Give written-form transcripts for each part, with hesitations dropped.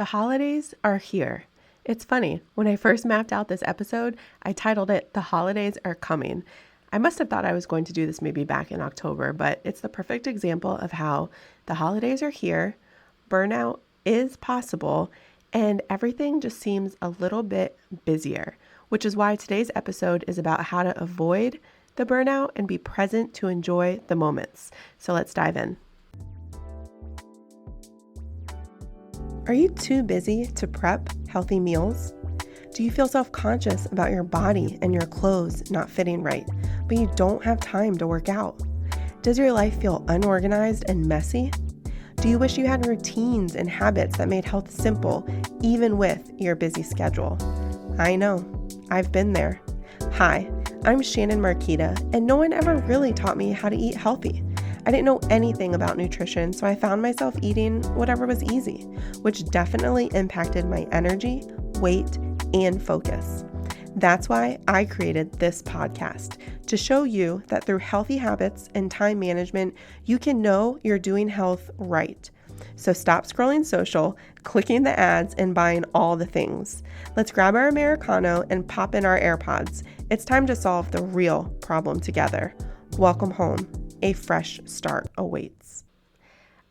The holidays are here. It's funny, when I first mapped out this episode, I titled it, The Holidays Are Coming. I must have thought I was going to do this maybe back in October, but it's the perfect example of how the holidays are here, burnout is possible, and everything just seems a little bit busier, which is why today's episode is about how to avoid the burnout and be present to enjoy the moments. So let's dive in. Are you too busy to prep healthy meals? Do you feel self-conscious about your body and your clothes not fitting right, but you don't have time to work out? Does your life feel unorganized and messy? Do you wish you had routines and habits that made health simple, even with your busy schedule? I know, I've been there. Hi, I'm Shannon Marquita, and no one ever really taught me how to eat healthy. I didn't know anything about nutrition, so I found myself eating whatever was easy, which definitely impacted my energy, weight, and focus. That's why I created this podcast, to show you that through healthy habits and time management, you can know you're doing health right. So stop scrolling social, clicking the ads, and buying all the things. Let's grab our Americano and pop in our AirPods. It's time to solve the real problem together. Welcome home. A fresh start awaits.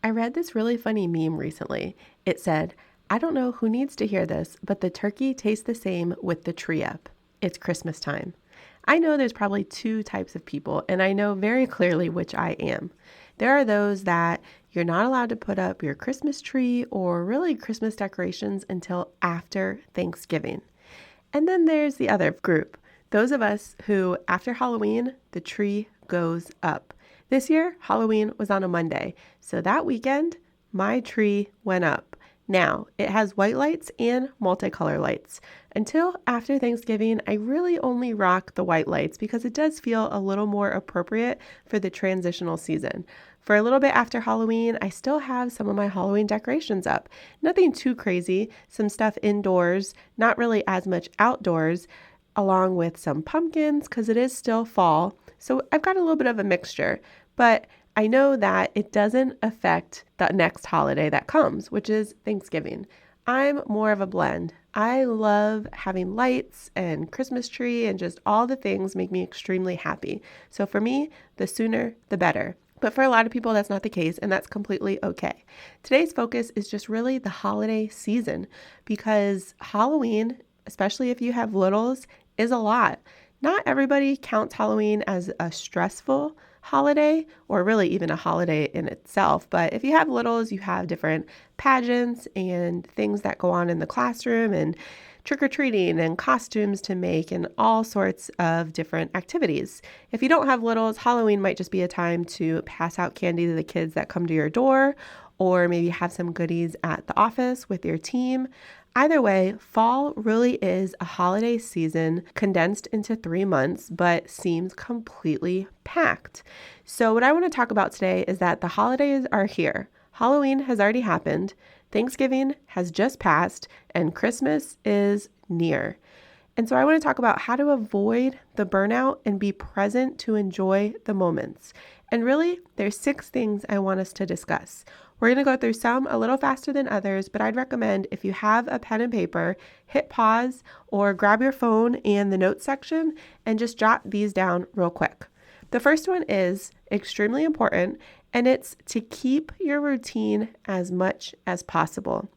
I read this really funny meme recently. It said, I don't know who needs to hear this, but the turkey tastes the same with the tree up. It's Christmas time. I know there's probably two types of people, and I know very clearly which I am. There are those that you're not allowed to put up your Christmas tree or really Christmas decorations until after Thanksgiving. And then there's the other group, those of us who, after Halloween, the tree goes up. This year, Halloween was on a Monday, so that weekend, my tree went up. Now, it has white lights and multicolor lights. Until after Thanksgiving, I really only rock the white lights because it does feel a little more appropriate for the transitional season. For a little bit after Halloween, I still have some of my Halloween decorations up. Nothing too crazy, some stuff indoors, not really as much outdoors, along with some pumpkins because it is still fall. So I've got a little bit of a mixture, but I know that it doesn't affect the next holiday that comes, which is Thanksgiving. I'm more of a blend. I love having lights and Christmas tree and just all the things make me extremely happy. So for me, the sooner, the better. But for a lot of people, that's not the case, and that's completely okay. Today's focus is just really the holiday season because Halloween, especially if you have littles, is a lot. Not everybody counts Halloween as a stressful holiday or really even a holiday in itself. But if you have littles, you have different pageants and things that go on in the classroom and trick-or-treating and costumes to make and all sorts of different activities. If you don't have littles, Halloween might just be a time to pass out candy to the kids that come to your door or maybe have some goodies at the office with your team. Either way, fall really is a holiday season condensed into 3 months, but seems completely packed. So what I want to talk about today is that the holidays are here. Halloween has already happened, Thanksgiving has just passed, and Christmas is near. And so I want to talk about how to avoid the burnout and be present to enjoy the moments. And really, there's 6 things I want us to discuss. We're going to go through some a little faster than others, but I'd recommend if you have a pen and paper, hit pause or grab your phone and the notes section and just jot these down real quick. The first one is extremely important, and it's to keep your routine as much as possible.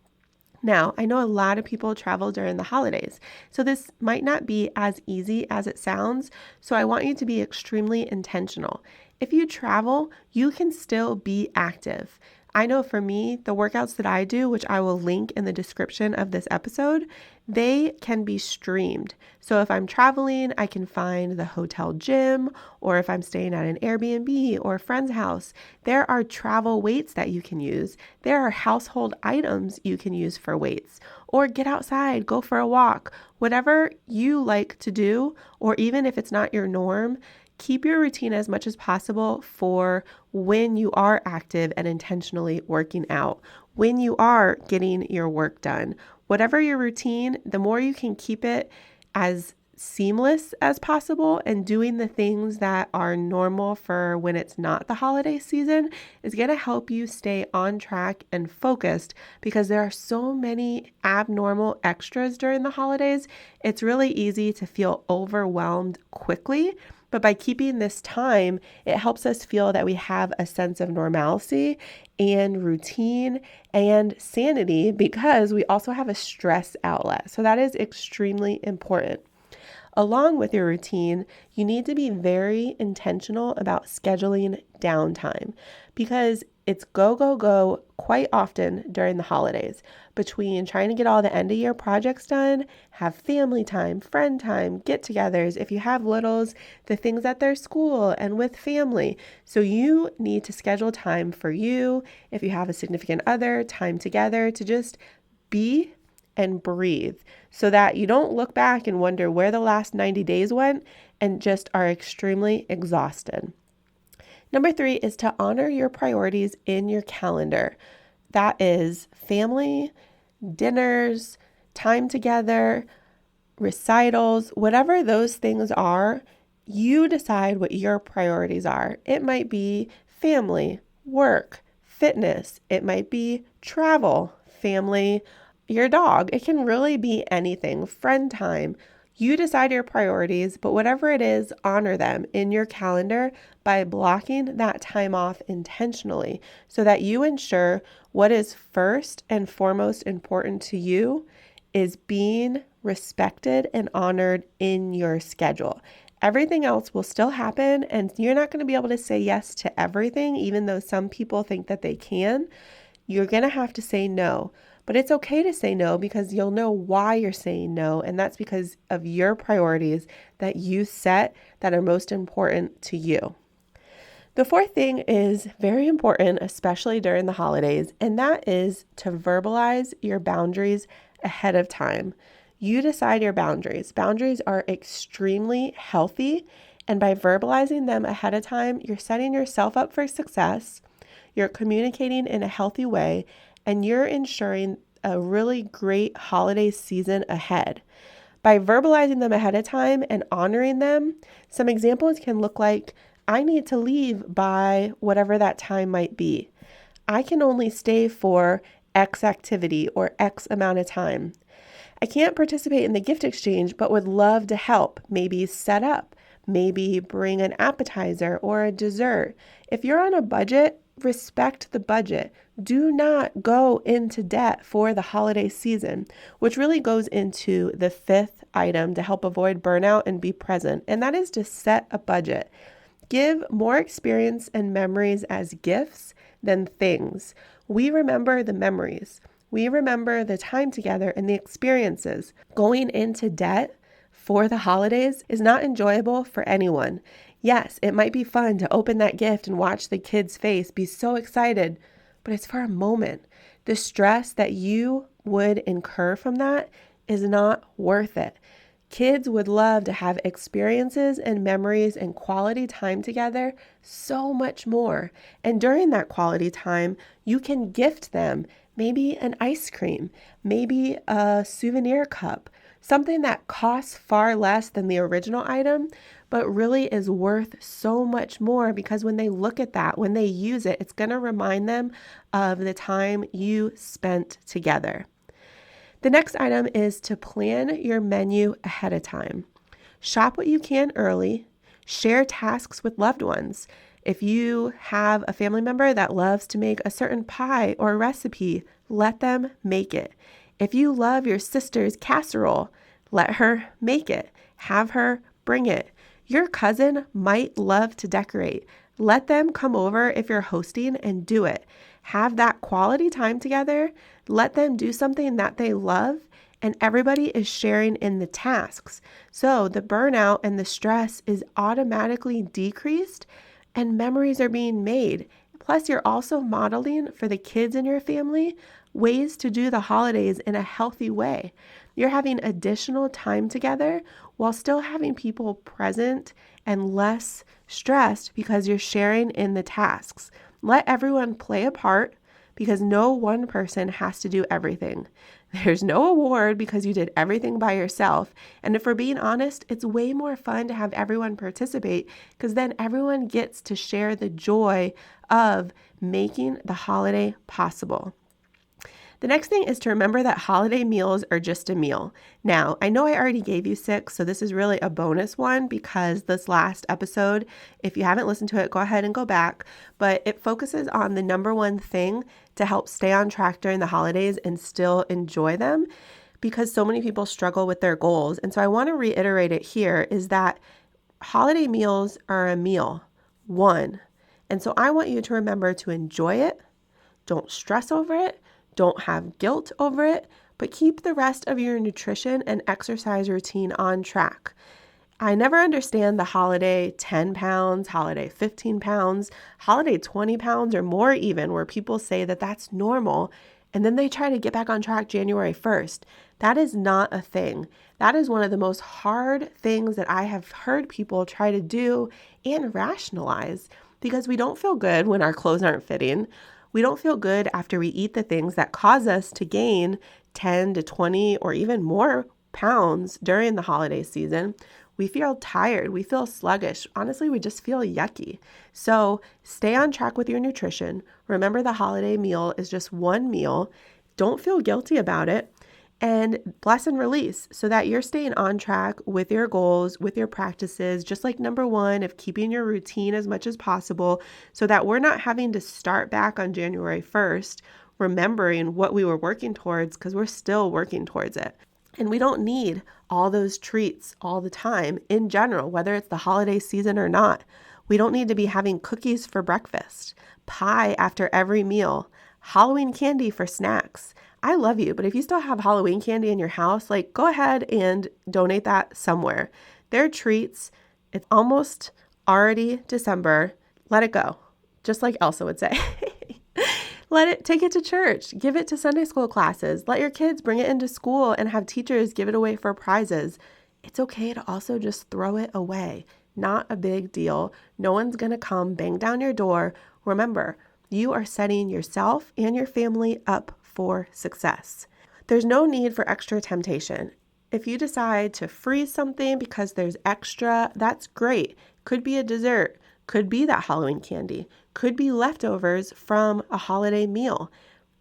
Now, I know a lot of people travel during the holidays, so this might not be as easy as it sounds, so I want you to be extremely intentional. If you travel, you can still be active. I know for me, the workouts that I do, which I will link in the description of this episode, they can be streamed. So if I'm traveling, I can find the hotel gym, or if I'm staying at an Airbnb or a friend's house, there are travel weights that you can use. There are household items you can use for weights, or get outside, go for a walk, whatever you like to do, or even if it's not your norm, keep your routine as much as possible for when you are active and intentionally working out, when you are getting your work done. Whatever your routine, the more you can keep it as seamless as possible and doing the things that are normal for when it's not the holiday season is going to help you stay on track and focused, because there are so many abnormal extras during the holidays. It's really easy to feel overwhelmed quickly. But by keeping this time, it helps us feel that we have a sense of normalcy and routine and sanity, because we also have a stress outlet. So that is extremely important. Along with your routine, you need to be very intentional about scheduling downtime, because it's go, go, go quite often during the holidays, between trying to get all the end of year projects done, have family time, friend time, get-togethers, if you have littles, the things at their school and with family. So you need to schedule time for you, if you have a significant other, time together to just be and breathe, so that you don't look back and wonder where the last 90 days went and just are extremely exhausted. Number 3 is to honor your priorities in your calendar. That is family, dinners, time together, recitals, whatever those things are, you decide what your priorities are. It might be family, work, fitness. It might be travel, family, your dog. It can really be anything, friend time. You decide your priorities, but whatever it is, honor them in your calendar by blocking that time off intentionally, so that you ensure what is first and foremost important to you is being respected and honored in your schedule. Everything else will still happen, and you're not going to be able to say yes to everything, even though some people think that they can. You're going to have to say no. But it's okay to say no, because you'll know why you're saying no, and that's because of your priorities that you set that are most important to you. The 4th thing is very important, especially during the holidays, and that is to verbalize your boundaries ahead of time. You decide your boundaries. Boundaries are extremely healthy, and by verbalizing them ahead of time, you're setting yourself up for success, you're communicating in a healthy way, and you're ensuring a really great holiday season ahead. By verbalizing them ahead of time and honoring them, some examples can look like, I need to leave by whatever that time might be. I can only stay for X activity or X amount of time. I can't participate in the gift exchange, but would love to help, maybe set up, maybe bring an appetizer or a dessert. If you're on a budget, respect the budget. Do not go into debt for the holiday season, which really goes into the 5th item to help avoid burnout and be present, and that is to set a budget. Give more experience and memories as gifts than things. We remember the memories. We remember the time together and the experiences. Going into debt for the holidays is not enjoyable for anyone. Yes, it might be fun to open that gift and watch the kid's face be so excited, but it's for a moment. The stress that you would incur from that is not worth it. Kids would love to have experiences and memories and quality time together so much more. And during that quality time, you can gift them maybe an ice cream, maybe a souvenir cup, something that costs far less than the original item, but really is worth so much more, because when they look at that, when they use it, it's going to remind them of the time you spent together. The next item is to plan your menu ahead of time. Shop what you can early. Share tasks with loved ones. If you have a family member that loves to make a certain pie or recipe, let them make it. If you love your sister's casserole, let her make it. Have her bring it. Your cousin might love to decorate. Let them come over if you're hosting and do it. Have that quality time together. Let them do something that they love, and everybody is sharing in the tasks. So the burnout and the stress is automatically decreased, and memories are being made. Plus, you're also modeling for the kids in your family ways to do the holidays in a healthy way. You're having additional time together while still having people present and less stressed, because you're sharing in the tasks. Let everyone play a part, because no one person has to do everything. There's no award because you did everything by yourself. And if we're being honest, it's way more fun to have everyone participate because then everyone gets to share the joy of making the holiday possible. The next thing is to remember that holiday meals are just a meal. Now, I know I already gave you 6, so this is really a bonus one because this last episode, if you haven't listened to it, go ahead and go back. But it focuses on the number one thing to help stay on track during the holidays and still enjoy them because so many people struggle with their goals. And so I want to reiterate it here is that holiday meals are a meal, one. And so I want you to remember to enjoy it. Don't stress over it. Don't have guilt over it, but keep the rest of your nutrition and exercise routine on track. I never understand the holiday 10 pounds, holiday 15 pounds, holiday 20 pounds or more even, where people say that that's normal, and then they try to get back on track January 1st. That is not a thing. That is one of the most hard things that I have heard people try to do and rationalize because we don't feel good when our clothes aren't fitting. We don't feel good after we eat the things that cause us to gain 10 to 20 or even more pounds during the holiday season. We feel tired. We feel sluggish. Honestly, we just feel yucky. So stay on track with your nutrition. Remember the holiday meal is just one meal. Don't feel guilty about it. And bless and release so that you're staying on track with your goals, with your practices, just like number one of keeping your routine as much as possible so that we're not having to start back on January 1st, remembering what we were working towards because we're still working towards it. And we don't need all those treats all the time in general, whether it's the holiday season or not. We don't need to be having cookies for breakfast, pie after every meal, Halloween candy for snacks. I love you, but if you still have Halloween candy in your house, go ahead and donate that somewhere. They're treats. It's almost already December. Let it go. Just like Elsa would say. Take it to church. Give it to Sunday school classes. Let your kids bring it into school and have teachers give it away for prizes. It's okay to also just throw it away. Not a big deal. No one's going to come bang down your door. Remember, you are setting yourself and your family up for success. There's no need for extra temptation. If you decide to freeze something because there's extra, that's great. Could be a dessert, could be that Halloween candy, could be leftovers from a holiday meal.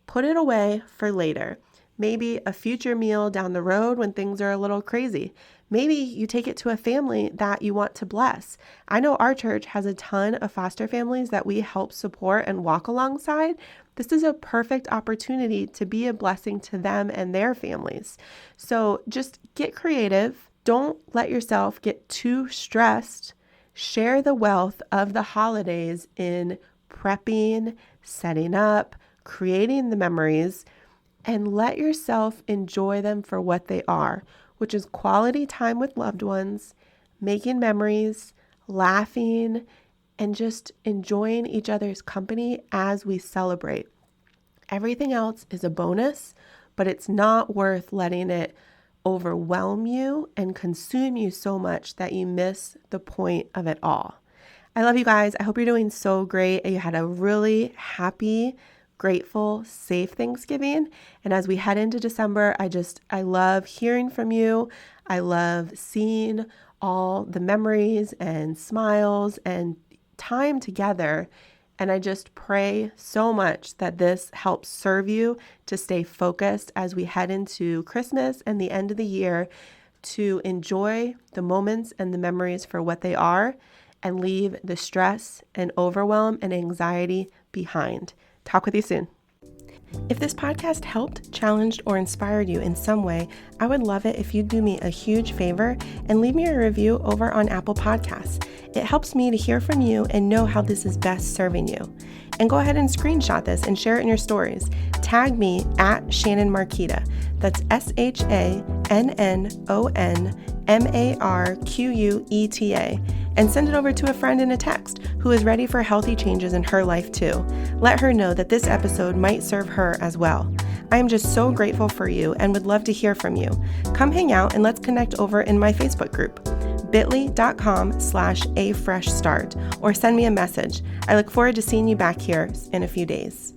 Put it away for later. Maybe a future meal down the road when things are a little crazy. Maybe you take it to a family that you want to bless. I know our church has a ton of foster families that we help support and walk alongside. This is a perfect opportunity to be a blessing to them and their families. So just get creative. Don't let yourself get too stressed. Share the wealth of the holidays in prepping, setting up, creating the memories, and let yourself enjoy them for what they are, which is quality time with loved ones, making memories, laughing, and just enjoying each other's company as we celebrate. Everything else is a bonus, but it's not worth letting it overwhelm you and consume you so much that you miss the point of it all. I love you guys. I hope you're doing so great. You had a really happy, grateful, safe Thanksgiving. And as we head into December, I love hearing from you. I love seeing all the memories and smiles and time together. And I just pray so much that this helps serve you to stay focused as we head into Christmas and the end of the year, to enjoy the moments and the memories for what they are and leave the stress and overwhelm and anxiety behind. Talk with you soon. If this podcast helped, challenged, or inspired you in some way, I would love it if you'd do me a huge favor and leave me a review over on Apple Podcasts. It helps me to hear from you and know how this is best serving you. And go ahead and screenshot this and share it in your stories. Tag me at Shannon Marquita. That's ShannonMarqueta. And send it over to a friend in a text who is ready for healthy changes in her life too. Let her know that this episode might serve her as well. I am just so grateful for you and would love to hear from you. Come hang out and let's connect over in my Facebook group, bit.ly.com/afreshstart, or send me a message. I look forward to seeing you back here in a few days.